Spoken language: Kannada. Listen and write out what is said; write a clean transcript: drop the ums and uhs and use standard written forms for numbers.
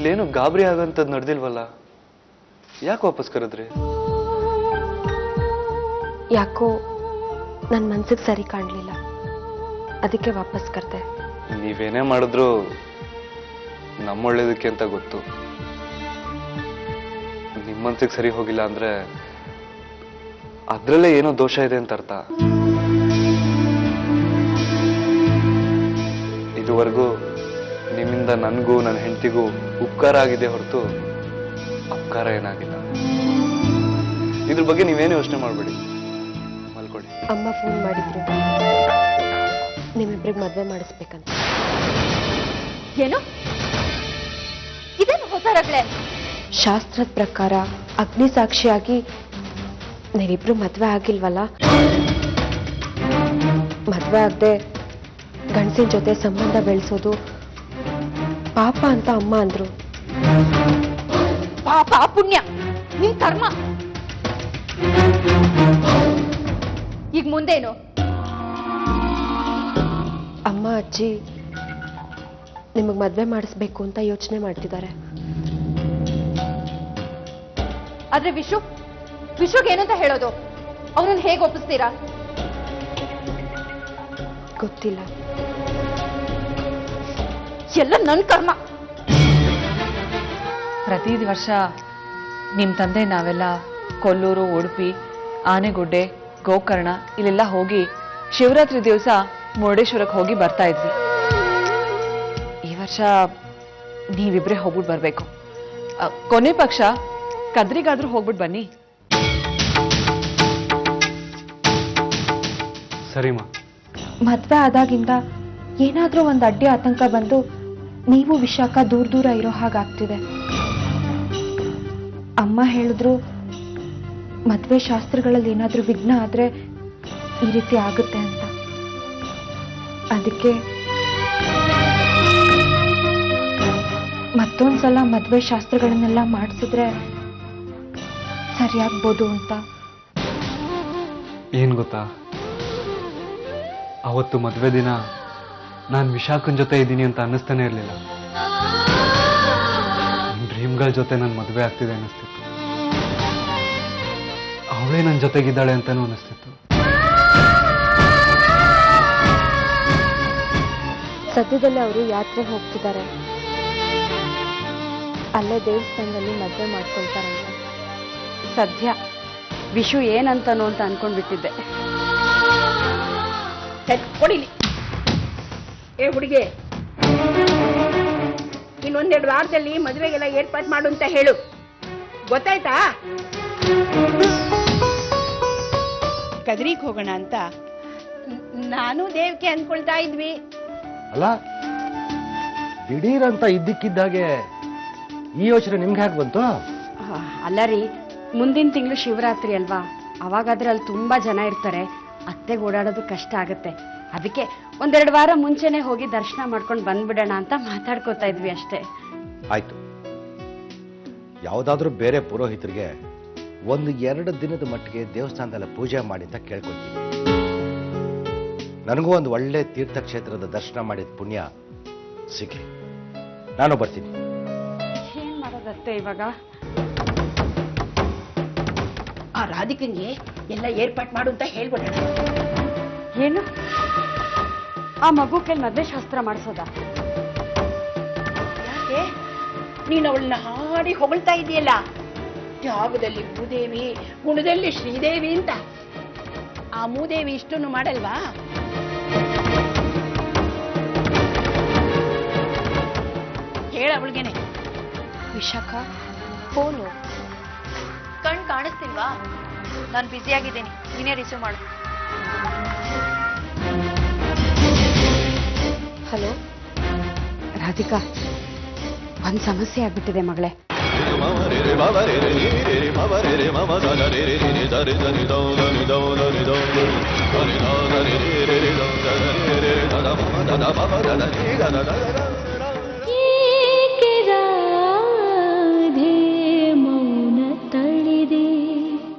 ಇಲ್ಲೇನು ಗಾಬರಿ ಆಗಂತದ್ ನಡೆದಿಲ್ವಲ್ಲ, ಯಾಕೆ ವಾಪಸ್ ಕರೆದ್ರಿ? ಯಾಕೋ ನನ್ನ ಮನ್ಸಿಗೆ ಸರಿ ಕಾಣಲಿಲ್ಲ, ಅದಕ್ಕೆ ವಾಪಸ್ ಕರೆದೆ. ನೀವೇನೇ ಮಾಡಿದ್ರು ನಮ್ಮೊಳ್ಳೇದಕ್ಕೆ ಅಂತ ಗೊತ್ತು. ನಿಮ್ಮ ಮನ್ಸಿಗೆ ಸರಿ ಹೋಗಿಲ್ಲ ಅಂದ್ರೆ ಅದ್ರಲ್ಲೇ ಏನೋ ದೋಷ ಇದೆ ಅಂತ ಅರ್ಥ. ಇದುವರೆಗೂ ನಿಮ್ಮಿಂದ ನನಗೂ ನನ್ನ ಹೆಂಡತಿಗೂ ಉಪಕಾರ ಆಗಿದೆ ಹೊರತು ಅಪಕಾರ ಏನಾಗಿಲ್ಲ. ಇದ್ರ ಬಗ್ಗೆ ನೀವೇನು ಯೋಚನೆ ಮಾಡಬೇಡಿ, ಮಲ್ಕೊಳ್ಳಿ. ಅಮ್ಮ ಫೋನ್ ಮಾಡಿದ್ರು, ನಿಮ್ಮಿಬ್ರಿಗೆ ಮದುವೆ ಮಾಡಿಸ್ಬೇಕಂತ. ಏನು ಇದೇನು ಹೊಸ ರಗಳೆ? ಶಾಸ್ತ್ರದ ಪ್ರಕಾರ ಅಗ್ನಿ ಸಾಕ್ಷಿಯಾಗಿ ನೀವಿಬ್ರು ಮದ್ವೆ ಆಗಿಲ್ವಲ್ಲ, ಮದ್ವೆ ಆಗದೆ ಗಂಡಸಿನ ಜೊತೆ ಸಂಬಂಧ ಬೆಳೆಸೋದು ಪಾಪ ಅಂತ ಅಮ್ಮ ಅಂದ್ರು. ಪಾಪ ಪುಣ್ಯ ನಿನ್ ಕರ್ಮ. ಈಗ ಮುಂದೇನು? ಅಮ್ಮ ಅಜ್ಜಿ ನಿಮಗ್ ಮದ್ವೆ ಮಾಡಿಸ್ಬೇಕು ಅಂತ ಯೋಚನೆ ಮಾಡ್ತಿದ್ದಾರೆ. ಆದ್ರೆ ವಿಶ್ವಗೆ ಏನಂತ ಹೇಳೋದು? ಅವನನ್ನ ಹೇಗೆ ಒಪ್ಪಿಸ್ತೀರಾ? ಗೊತ್ತಿಲ್ಲ. ಎಲ್ಲ ನನ್ ಕರ್ಮ. ಪ್ರತಿ ವರ್ಷ ನಿಮ್ಮ ತಂದೆ ನಾವೆಲ್ಲ ಕೊಲ್ಲೂರು, ಉಡುಪಿ, ಆನೆಗುಡ್ಡೆ, ಗೋಕರ್ಣ ಇಲ್ಲೆಲ್ಲ ಹೋಗಿ ಶಿವರಾತ್ರಿ ದಿವಸ ಮುರುಡೇಶ್ವರಕ್ಕೆ ಹೋಗಿ ಬರ್ತಾ ಇದ್ವಿ. ಈ ವರ್ಷ ನೀವಿಬ್ರೇ ಹೋಗ್ಬಿಟ್ಟು ಬರ್ಬೇಕು. ಕೊನೆ ಪಕ್ಷ ಕದ್ರಿಗಾದ್ರೂ ಹೋಗ್ಬಿಟ್ಟು ಬನ್ನಿ. ಸರಿಮಾ. ಮದ್ವೆ ಆದಾಗಿಂದ ಏನಾದ್ರೂ ಒಂದು ಅಡ್ಡಿ ಆತಂಕ ಬಂದು ನೀವು ವಿಶಾಖ ದೂರ ದೂರ ಇರೋ ಹಾಗಾಗ್ತಿದೆ. ಅಮ್ಮ ಹೇಳಿದ್ರು ಮದ್ವೆ ಶಾಸ್ತ್ರಗಳಲ್ಲಿ ಏನಾದ್ರೂ ವಿಘ್ನ ಆದ್ರೆ ಈ ರೀತಿ ಆಗುತ್ತೆ ಅಂತ. ಅದಕ್ಕೆ ಮತ್ತೊಂದ್ಸಲ ಮದ್ವೆ ಶಾಸ್ತ್ರಗಳನ್ನೆಲ್ಲ ಮಾಡಿಸಿದ್ರೆ ಸರಿಯಾಗ್ಬೋದು ಅಂತ. ಏನ್ ಗೊತ್ತಾ, ಅವತ್ತು ಮದ್ವೆ ದಿನ ನಾನು ವಿಶಾಖನ್ ಜೊತೆ ಇದ್ದೀನಿ ಅಂತ ಅನ್ನಿಸ್ತಾನೆ ಇರಲಿಲ್ಲ. ಡ್ರೀಮ್ಗಳ ಜೊತೆ ನನ್ನ ಮದುವೆ ಆಗ್ತಿದೆ ಅನ್ನಿಸ್ತಿತ್ತು. ಅವಳೇ ನನ್ನ ಜೊತೆಗಿದ್ದಾಳೆ ಅಂತಾನೂ ಅನ್ನಿಸ್ತಿತ್ತು. ಸದ್ಯದಲ್ಲೇ ಅವರು ಯಾತ್ರೆ ಹೋಗ್ತಿದ್ದಾರೆ, ಅಲ್ಲೇ ದೇವಸ್ಥಾನದಲ್ಲಿ ಮದುವೆ ಮಾಡ್ಕೊಳ್ತಾರಂತೆ. ಸದ್ಯ ವಿಷು ಏನಂತನೋ ಅಂತ ಅನ್ಕೊಂಡ್ಬಿಟ್ಟಿದ್ದೆ. ಕೊಡಿಲಿ. ಏ ಹುಡುಗಿ, ಇನ್ನೊಂದೆರಡು ವಾರದಲ್ಲಿ ಮದುವೆಗೆಲ್ಲ ಏರ್ಪಾಟ್ ಮಾಡು ಅಂತ ಹೇಳು, ಗೊತ್ತಾಯ್ತಾ? ಕದ್ರಿಗೆ ಹೋಗೋಣ ಅಂತ ನಾನು ದೇವಕ್ಕೆ ಅನ್ಕೊಳ್ತಾ ಇದ್ವಿ. ಅಲ್ಲ, ದಿಢೀರಂತ ಇದ್ದಕ್ಕಿದ್ದಾಗೆ ಈ ಯೋಚನೆ ನಿಮ್ಗೆ ಹೇಗೆ ಬಂತು? ಅಲ್ಲ ರೀ, ಮುಂದಿನ ತಿಂಗಳು ಶಿವರಾತ್ರಿ ಅಲ್ವಾ, ಅವಾಗಾದ್ರೆ ಅಲ್ಲಿ ತುಂಬಾ ಜನ ಇರ್ತಾರೆ, ಅತ್ತೆಗೆ ಓಡಾಡೋದು ಕಷ್ಟ ಆಗುತ್ತೆ. ಅದಕ್ಕೆ ಒಂದೆರಡು ವಾರ ಮುಂಚೆನೆ ಹೋಗಿ ದರ್ಶನ ಮಾಡ್ಕೊಂಡು ಬಂದ್ಬಿಡೋಣ ಅಂತ ಮಾತಾಡ್ಕೋತಾ ಇದ್ವಿ ಅಷ್ಟೇ. ಆಯ್ತು, ಯಾವುದಾದ್ರೂ ಬೇರೆ ಪುರೋಹಿತರಿಗೆ 1-2 ದಿನದ ಮಟ್ಟಿಗೆ ದೇವಸ್ಥಾನದಲ್ಲ ಪೂಜೆ ಮಾಡಿ ಅಂತ ಕೇಳ್ಕೊಳ್ತೀನಿ. ನನಗೂ ಒಂದು ಒಳ್ಳೆ ತೀರ್ಥಕ್ಷೇತ್ರದ ದರ್ಶನ ಮಾಡಿದ ಪುಣ್ಯ ಸಿಗ್ಲಿ. ನಾನು ಬರ್ತೀನಿ. ಏನ್ ಮಾಡೋದತ್ತೆ ಇವಾಗ? ಆ ರಾಧಿಕಂಗೆ ಎಲ್ಲ ಏರ್ಪಾಟ್ ಮಾಡು ಅಂತ ಹೇಳ್ಬಿಡೋಣ. ಏನು, ಆ ಮಗು ಕೈಲಿ ಮದ್ವೆ ಶಾಸ್ತ್ರ ಮಾಡಿಸೋದ? ಯಾಕೆ ನೀನು ಅವಳನ್ನ ಹಾಡಿ ಹೊಗಳ್ತಾ ಇದೆಯಲ್ಲ, ತ್ಯಾಗದಲ್ಲಿ ಭೂದೇವಿ, ಗುಣದಲ್ಲಿ ಶ್ರೀದೇವಿ ಅಂತ. ಆ ಮೂದೇವಿ ಇಷ್ಟನ್ನು ಮಾಡಲ್ವಾ? ಹೇಳ ಅವಳಿಗೆನೆ. ವಿಶಾಖ ಫೋನು ಕಣ್ ಕಾಣಿಸ್ತಿಲ್ವಾ? ನಾನು ಬ್ಯುಸಿಯಾಗಿದ್ದೀನಿ, ನೀನೇ ರಿಸೀವ್ ಮಾಡು. ಹಲೋ ರಾಧಿಕಾ, ಒಂದ್ ಸಮಸ್ಯೆ ಆಗ್ಬಿಟ್ಟಿದೆ ಮಗಳೇ.